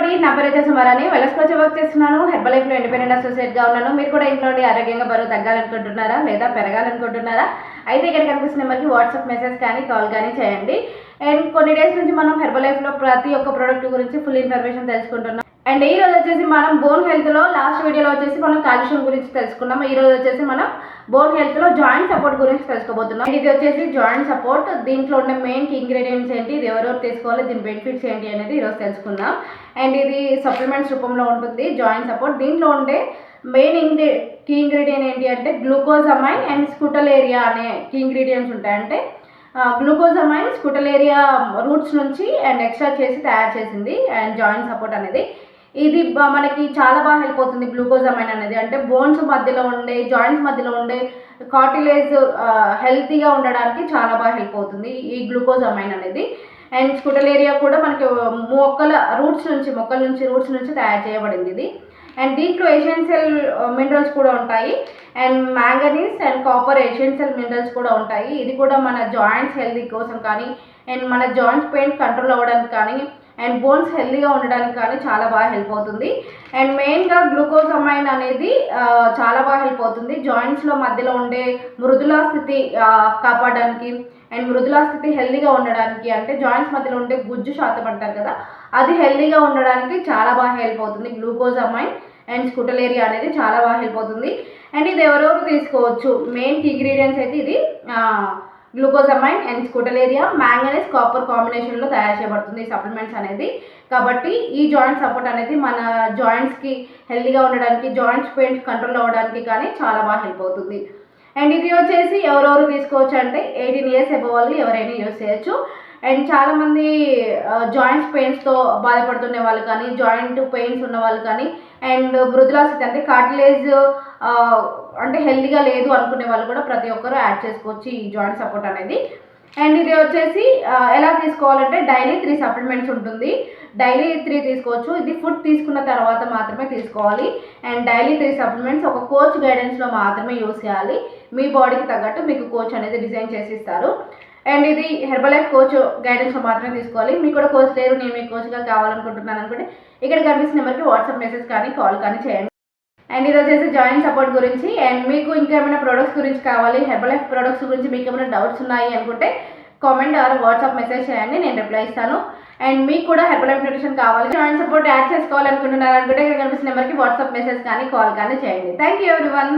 అండి, నా పేరు వచ్చేసి మరాని. వెలస్కోచ్ వర్క్ చేస్తున్నాను. హెర్బల్ లైఫ్లో ఇండిపెండెంట్ అసోసియేట్గా ఉన్నాను. మీరు కూడా ఇంట్లో ఆరోగ్యంగా బరువు తగ్గాలనుకుంటున్నారా లేదా పెరగాలనుకుంటున్నారా? అయితే ఇక్కడ కనిపిస్తున్న నెంబర్కి వాట్సాప్ మెసేజ్ కానీ కాల్ కానీ చేయండి. అండ్ కొన్ని డేస్ నుంచి మనం హెర్బల్ లైఫ్లో ప్రతి ఒక్క ప్రోడక్ట్ గురించి ఫుల్ ఇన్ఫర్మేషన్ తెలుసుకుంటున్నాం. అండ్ ఈ రోజు వచ్చేసి మనం బోన్ హెల్త్లో లాస్ట్ వీడియోలో వచ్చేసి మనం కాల్షియం గురించి తెలుసుకున్నాం. ఈ రోజు వచ్చేసి మనం బోన్ హెల్త్లో జాయింట్ సపోర్ట్ గురించి తెలుసుకోబోతున్నాం. ఇది వచ్చేసి జాయింట్ సపోర్ట్. దీంట్లో ఉన్న మెయిన్ ఇంగ్రీడియంట్స్ ఏంటి, ఇది ఎవరెవరు తీసుకోవాలి, దీని బెనిఫిట్స్ ఏంటి అనేది ఈరోజు తెలుసుకుందాం. అండ్ ఇది సప్లిమెంట్స్ రూపంలో ఉంటుంది జాయింట్ సపోర్ట్. దీంట్లో ఉండే మెయిన్ కీ ఇంగ్రీడియంట్ ఏంటి అంటే గ్లూకోజమైన్ అండ్ స్కూటలేరియా అనే కీ ఇంగ్రీడియంట్స్ ఉంటాయి. అంటే గ్లూకోజమైన్ స్కూటలేరియా రూట్స్ నుంచి అండ్ ఎక్స్ట్రా చేసి తయారు చేసింది అండ్ జాయింట్ సపోర్ట్ అనేది. ఇది మనకి చాలా బాగా హెల్ప్ అవుతుంది. గ్లూకోజమైన్ అనేది అంటే బోన్స్ మధ్యలో ఉండే జాయింట్స్ మధ్యలో ఉండే కార్టిలేజ్ హెల్తీగా ఉండడానికి చాలా బాగా హెల్ప్ అవుతుంది ఈ గ్లూకోజమైన్ అనేది. అండ్ స్కూటలేరియా కూడా మనకి మొక్కల రూట్స్ నుంచి తయారు చేయబడింది ఇది. అండ్ దీంట్లో ఎసెన్షియల్ మినరల్స్ కూడా ఉంటాయి. And manganese and copper essential minerals కూడా ఉంటాయి. ఇది కూడా మన జాయింట్స్ హెల్తీ కోసం కానీ అండ్ మన జాయింట్స్ పెయిన్ కంట్రోల్ అవ్వడానికి కానీ అండ్ బోన్స్ హెల్తీగా ఉండడానికి కానీ చాలా బాగా హెల్ప్ అవుతుంది. అండ్ మెయిన్గా గ్లూకోజమైన్ అనేది చాలా బాగా హెల్ప్ అవుతుంది జాయింట్స్లో మధ్యలో ఉండే మృదులా స్థితి కాపాడడానికి అండ్ మృదులా స్థితి హెల్తీగా ఉండడానికి. అంటే జాయింట్స్ మధ్యలో ఉండే గుజ్జు శాతం అంటారు కదా, అది హెల్తీగా ఉండడానికి చాలా బాగా హెల్ప్ అవుతుంది గ్లూకోజమైన్ అండ్ స్కూటలేరియా అనేది చాలా బాగా హెల్ప్ అవుతుంది. అండ్ ఇది ఎవరెవరు తీసుకోవచ్చు, మెయిన్ ఇంగ్రీడియంట్స్ అయితే ఇది గ్లూకోజమైన్ అండ్ స్కూటలేరియా మ్యాంగనీస్ కాపర్ కాంబినేషన్లో తయారు చేయబడుతుంది ఈ సప్లిమెంట్స్ అనేది. కాబట్టి ఈ జాయింట్ సపోర్ట్ అనేది మన జాయింట్స్కి హెల్తీగా ఉండడానికి, జాయింట్స్ పెయిన్స్ కంట్రోల్ అవ్వడానికి కానీ చాలా బాగా హెల్ప్ అవుతుంది. అండ్ ఇది వచ్చేసి ఎవరెవరు తీసుకోవచ్చు అంటే 18 years అబవ్ వాళ్ళు ఎవరైనా యూజ్ చేయొచ్చు. అండ్ చాలామంది జాయింట్స్ పెయిన్స్తో బాధపడుతున్న వాళ్ళు కానీ, జాయింట్ పెయిన్స్ ఉన్న వాళ్ళు కానీ అండ్ మృదులాస్థితి అంటే కార్టిలేజ్ అంటే హెల్తీగా లేదు అనుకునే వాళ్ళు కూడా ప్రతి ఒక్కరూ యాడ్ చేసుకోవచ్చు ఈ జాయింట్ సపోర్ట్ అనేది. అండ్ ఇది వచ్చేసి ఎలా తీసుకోవాలంటే డైలీ 3 సప్లిమెంట్స్ ఉంటుంది. డైలీ 3 తీసుకోవచ్చు. ఇది ఫుడ్ తీసుకున్న తర్వాత మాత్రమే తీసుకోవాలి. అండ్ డైలీ 3 సప్లిమెంట్స్ ఒక కోచ్ గైడెన్స్లో మాత్రమే యూస్ చేయాలి. మీ బాడీకి తగ్గట్టు మీకు కోచ్ అనేది డిజైన్ చేసి ఇస్తారు. అండ్ ఇది హెర్బల్ లైఫ్ కోచ్ గైడెన్స్లో మాత్రమే తీసుకోవాలి. మీకు కూడా కోచ్ లేరు, నేను మీకు కోచ్గా కావాలనుకుంటున్నాను అనుకుంటే ఇక్కడ కనిపిస్తున్న నెంబర్కి వాట్సాప్ మెసేజ్ కానీ కాల్ కానీ చేయండి. అండ్ ఇది వచ్చేసి జాయింట్ సపోర్ట్ గురించి. అండ్ మీకు ఇంకేమైనా ప్రొడక్ట్స్ గురించి కావాలి, హెర్బల్ లైఫ్ ప్రొడక్ట్స్ గురించి మీకు ఏమైనా డౌట్స్ ఉన్నాయి అనుకుంటే కామెంట్ ఆర్ వాట్సాప్ మెసేజ్ చేయండి, నేను రిప్లై ఇస్తాను. అండ్ మీకు కూడా హెర్బల్ లైఫ్ న్యూట్రిషన్ కావాలి, జాయింట్ సపోర్ట్ యాడ్ చేసుకోవాలనుకుంటున్నారు అనుకుంటే ఇక్కడ కనిపిస్తున్న నెంబర్కి వాట్సాప్ మెసేజ్ కానీ కాల్ కానీ చేయండి. Thank you everyone.